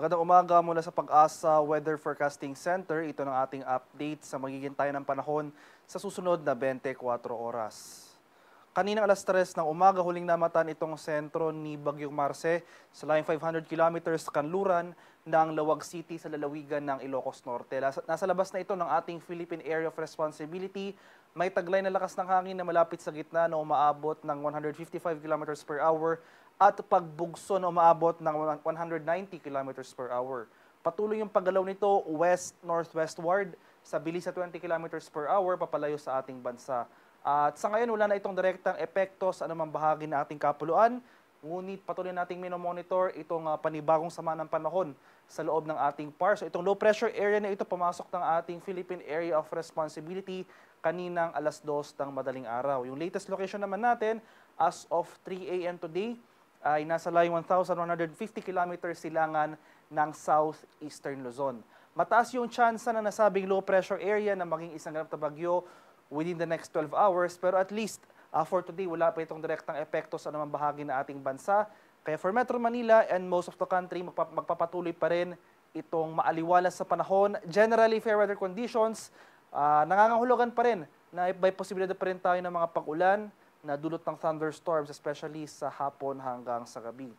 Magandang umaga mula sa Pag-asa Weather Forecasting Center. Ito ng ating update sa magiging tayo ng panahon sa susunod na 24 oras. Kaninang alas 3 ng umaga, huling namatan itong sentro ni Bagyong Marce sa layong 500 kilometers sa kanluran ng Lawag City sa lalawigan ng Ilocos Norte. Nasa labas na ito ng ating Philippine Area of Responsibility. May taglay na lakas ng hangin na malapit sa gitna na umaabot ng 155 kilometers per hour at pagbugso na umaabot ng 190 kilometers per hour. Patuloy yung paggalaw nito west-northwestward sa bilis sa 20 kilometers per hour papalayo sa ating bansa. At sa ngayon, wala na itong direktang epekto sa anumang bahagi ng ating kapuluan, ngunit patuloy nating minomonitor itong panibagong sama ng panahon sa loob ng ating PAR. So itong low pressure area na ito pumasok ng ating Philippine Area of Responsibility kaninang alas 2 ng madaling araw. Yung latest location naman natin as of 3 a.m. today ay nasa layong 1,150 kilometers silangan ng southeastern Luzon. Mataas yung tsansa na nasabing low pressure area na maging isang ganap na bagyo within the next 12 hours, pero at least for today wala pa itong direktang epekto sa anumang bahagi ng ating bansa. Kaya for Metro Manila and most of the country, magpapatuloy pa rin itong maaliwalas sa panahon. Generally, fair weather conditions, nangangahulugan pa rin na may posibilidad pa rin tayo ng mga pag-ulan na dulot ng thunderstorms, especially sa hapon hanggang sa gabi.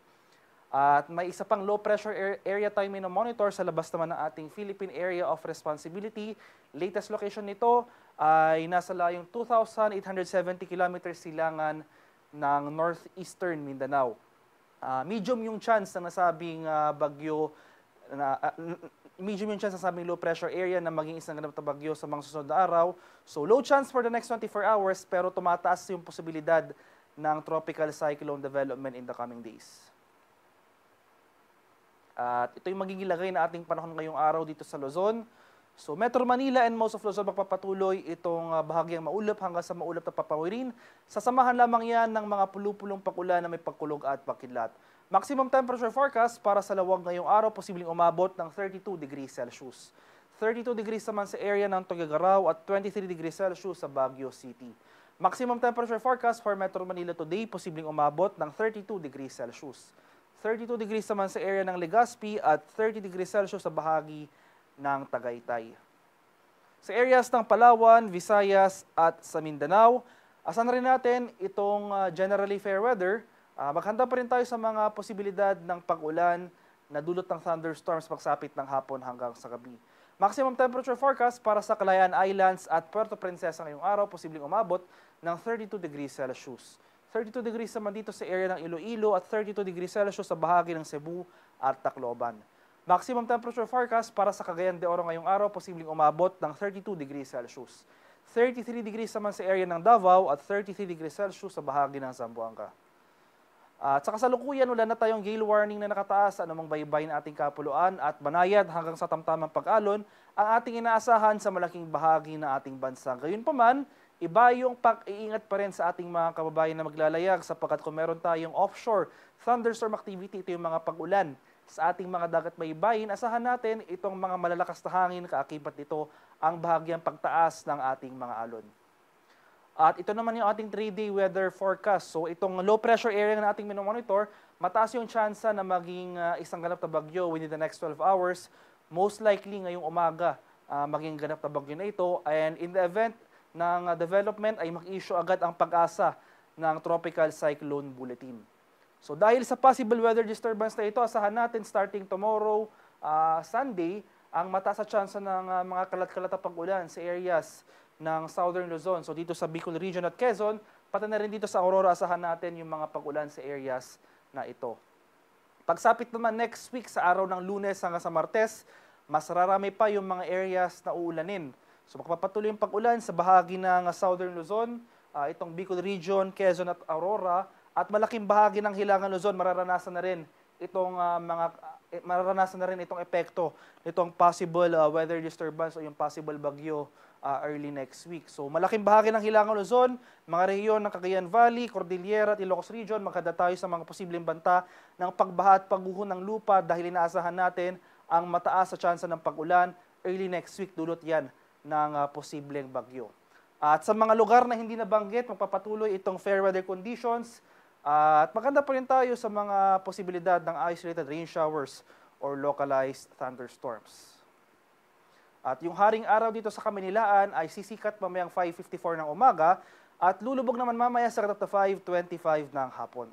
At may isa pang low pressure area tayo monitor sa labas naman ng ating Philippine Area of Responsibility. Latest location nito ay nasa layong 2,870 kilometers silangan ng northeastern Mindanao. Medium yung chance na nasabing bagyo, medium yung chance na nasabing low pressure area na maging isang ganap na bagyo sa mga susunod na araw. So low chance for the next 24 hours pero tumataas yung posibilidad ng tropical cyclone development in the coming days. At ito yung magiging lagay na ating panahon ngayong araw dito sa Luzon. So Metro Manila and most of Luzon magpapatuloy itong bahagyang maulap hanggang sa maulap na papawirin. Sasamahan lamang yan ng mga pulupulong pakulan na may pagkulog at pagkidlat. Maximum temperature forecast para sa Lawag ngayong araw, posibleng umabot ng 32 degrees Celsius. 32 degrees naman sa area ng Tuguegarao at 23 degrees Celsius sa Baguio City. Maximum temperature forecast for Metro Manila today, posibleng umabot ng 32 degrees Celsius. 32 degrees naman sa area ng Legazpi at 30 degrees Celsius sa bahagi ng Tagaytay. Sa areas ng Palawan, Visayas at sa Mindanao, asan rin natin itong generally fair weather. Maghanda pa rin tayo sa mga posibilidad ng pag-ulan na dulot ng thunderstorms pagsapit ng hapon hanggang sa gabi. Maximum temperature forecast para sa Calayan Islands at Puerto Princesa ngayong araw, posibleng umabot ng 32 degrees Celsius. 32 degrees naman dito sa area ng Iloilo at 32 degrees Celsius sa bahagi ng Cebu at Tacloban. Maximum temperature forecast para sa Cagayan de Oro ngayong araw, posibleng umabot ng 32 degrees Celsius. 33 degrees naman sa area ng Davao at 33 degrees Celsius sa bahagi ng Zamboanga. At sa kasalukuyan, wala na tayong gale warning na nakataas sa anumang baybay ng ating kapuluan at banayad hanggang sa tamtamang pag-alon ang ating inaasahan sa malaking bahagi ng ating bansa. Gayunpaman, iba yung pag-iingat pa rin sa ating mga kababayan na maglalayag sapagkat kung meron tayong offshore thunderstorm activity, ito yung mga pag-ulan sa ating mga dagat baybayin, asahan natin itong mga malalakas na hangin, kaakibat nito ang bahagyang pagtaas ng ating mga alon. At ito naman yung ating 3-day weather forecast. So itong low pressure area na ating minomonitor, mataas yung tsansa na maging isang ganap na bagyo within the next 12 hours. Most likely ngayong umaga maging ganap na bagyo na ito. And in the event ng development ay mag-issue agad ang Pag-asa ng Tropical Cyclone Bulletin. So dahil sa possible weather disturbance na ito, asahan natin starting tomorrow, Sunday, ang mataas na tsansa ng mga kalat-kalat na pag-ulan sa areas ng Southern Luzon. So dito sa Bicol Region at Quezon, pati na rin dito sa Aurora, asahan natin yung mga pag-ulan sa areas na ito. Pagsapit naman next week sa araw ng Lunes hanggang sa Martes, mas rarami pa yung mga areas na uulanin. So magpapatuloy yung pag-ulan sa bahagi ng Southern Luzon, itong Bicol Region, Quezon at Aurora, at malaking bahagi ng Hilangan Luzon mararanasan na rin itong epekto nitong possible weather disturbance o yung possible bagyo early next week. So malaking bahagi ng Hilangan Luzon, mga rehiyon ng Cagayan Valley, Cordillera at Ilocos Region, magkada tayo sa mga posibleng banta ng pagbaha at pagguho ng lupa dahil inaasahan natin ang mataas sa tsansa ng pag-ulan early next week, dulot yan ng posibleng bagyo. At sa mga lugar na hindi nabanggit, magpapatuloy itong fair weather conditions. At maganda pa rin tayo sa mga posibilidad ng isolated rain showers or localized thunderstorms. At yung haring araw dito sa Kaminilaan ay sisikat mamayang 5:54 ng umaga at lulubog naman mamaya sa 5:25 ng hapon.